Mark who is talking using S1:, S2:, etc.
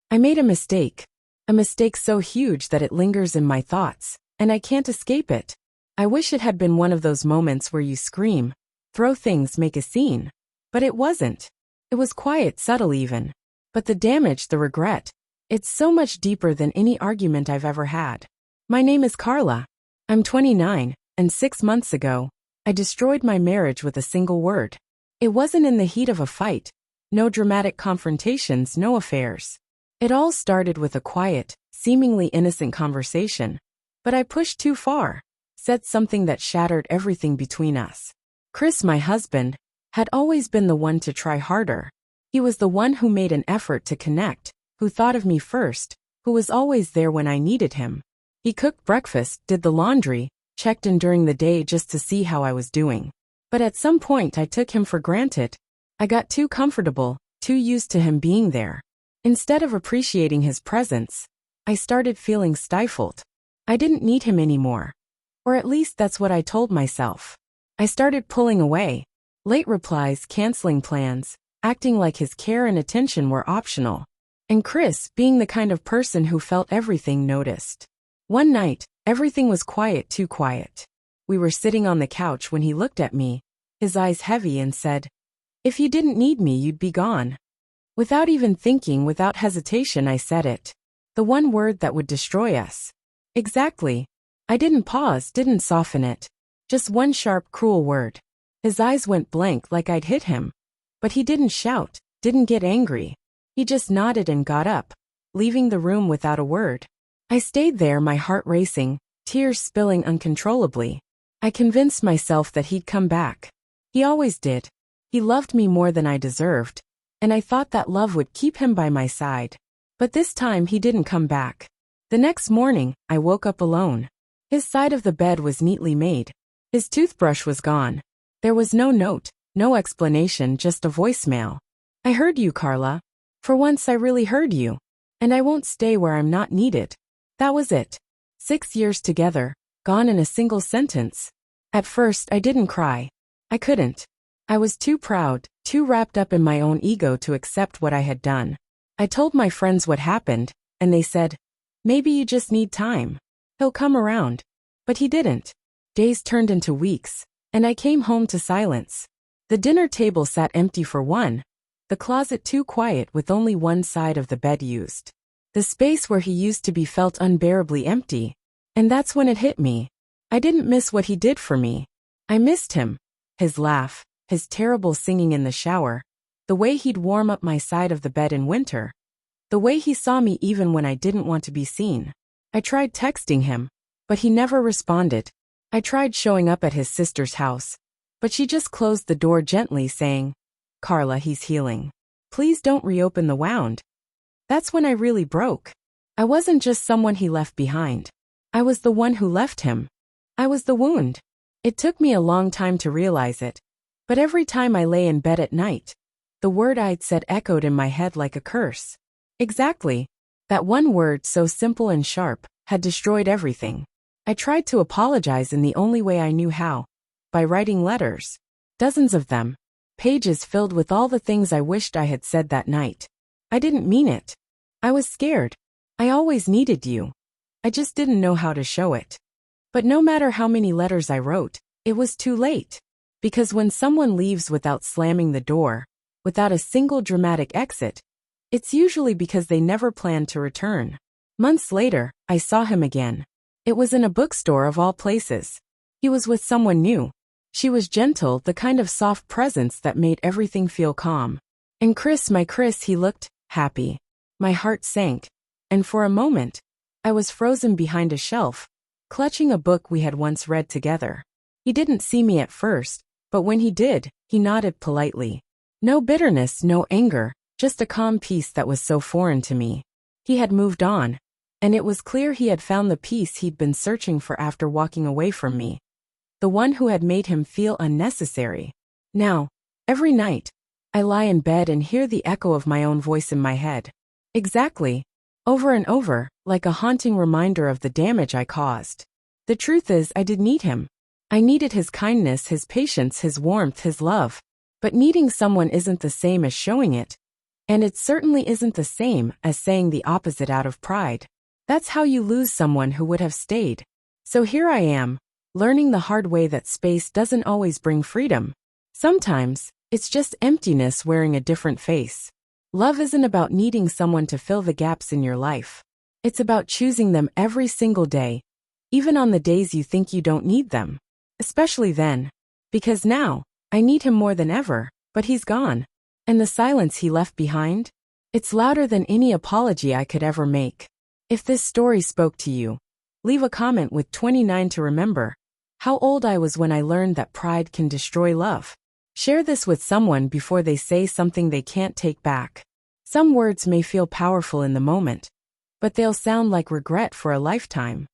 S1: I made a mistake. A mistake so huge that it lingers in my thoughts, and I can't escape it. I wish it had been one of those moments where you scream, throw things, make a scene. But it wasn't. It was quiet, subtle even. But the damage, the regret, it's so much deeper than any argument I've ever had. My name is Carla. I'm 29, and 6 months ago, I destroyed my marriage with a single word. It wasn't in the heat of a fight. No dramatic confrontations, no affairs. It all started with a quiet, seemingly innocent conversation. But I pushed too far, said something that shattered everything between us. Chris, my husband, had always been the one to try harder. He was the one who made an effort to connect, who thought of me first, who was always there when I needed him. He cooked breakfast, did the laundry, checked in during the day just to see how I was doing. But at some point I took him for granted. I got too comfortable, too used to him being there. Instead of appreciating his presence, I started feeling stifled. I didn't need him anymore. Or at least that's what I told myself. I started pulling away. Late replies, canceling plans, acting like his care and attention were optional. And Chris, being the kind of person who felt everything, noticed. One night, everything was quiet, too quiet. We were sitting on the couch when he looked at me, his eyes heavy, and said, "If you didn't need me, you'd be gone." Without even thinking, without hesitation, I said it. The one word that would destroy us. Exactly. I didn't pause, didn't soften it. Just one sharp, cruel word. His eyes went blank like I'd hit him. But he didn't shout, didn't get angry. He just nodded and got up, leaving the room without a word. I stayed there, my heart racing, tears spilling uncontrollably. I convinced myself that he'd come back. He always did. He loved me more than I deserved, and I thought that love would keep him by my side. But this time he didn't come back. The next morning, I woke up alone. His side of the bed was neatly made. His toothbrush was gone. There was no note, no explanation, just a voicemail. "I heard you, Carla. For once I really heard you. And I won't stay where I'm not needed." That was it. 6 years together, gone in a single sentence. At first, I didn't cry. I couldn't. I was too proud, too wrapped up in my own ego to accept what I had done. I told my friends what happened, and they said, "Maybe you just need time. He'll come around." But he didn't. Days turned into weeks, and I came home to silence. The dinner table sat empty for one, the closet too quiet with only one side of the bed used. The space where he used to be felt unbearably empty. And that's when it hit me. I didn't miss what he did for me. I missed him. His laugh, his terrible singing in the shower, the way he'd warm up my side of the bed in winter, the way he saw me even when I didn't want to be seen. I tried texting him, but he never responded. I tried showing up at his sister's house, but she just closed the door gently, saying, "Carla, he's healing. Please don't reopen the wound." That's when I really broke. I wasn't just someone he left behind. I was the one who left him. I was the wound. It took me a long time to realize it, but every time I lay in bed at night, the word I'd said echoed in my head like a curse. Exactly. That one word, so simple and sharp, had destroyed everything. I tried to apologize in the only way I knew how, by writing letters. Dozens of them. Pages filled with all the things I wished I had said that night. I didn't mean it. I was scared. I always needed you. I just didn't know how to show it. But no matter how many letters I wrote, it was too late. Because when someone leaves without slamming the door, without a single dramatic exit, it's usually because they never planned to return. Months later, I saw him again. It was in a bookstore of all places. He was with someone new. She was gentle, the kind of soft presence that made everything feel calm. And Chris, my Chris, he looked happy. My heart sank, and for a moment, I was frozen behind a shelf, clutching a book we had once read together. He didn't see me at first, but when he did, he nodded politely. No bitterness, no anger, just a calm peace that was so foreign to me. He had moved on, and it was clear he had found the peace he'd been searching for after walking away from me. The one who had made him feel unnecessary. Now, every night, I lie in bed and hear the echo of my own voice in my head. Exactly. Over and over, like a haunting reminder of the damage I caused. The truth is, I did need him. I needed his kindness, his patience, his warmth, his love. But needing someone isn't the same as showing it. And it certainly isn't the same as saying the opposite out of pride. That's how you lose someone who would have stayed. So here I am, learning the hard way that space doesn't always bring freedom. Sometimes, it's just emptiness wearing a different face. Love isn't about needing someone to fill the gaps in your life. It's about choosing them every single day, even on the days you think you don't need them. Especially then. Because now, I need him more than ever, but he's gone. And the silence he left behind? It's louder than any apology I could ever make. If this story spoke to you, leave a comment with 29 to remember. How old I was when I learned that pride can destroy love. Share this with someone before they say something they can't take back. Some words may feel powerful in the moment, but they'll sound like regret for a lifetime.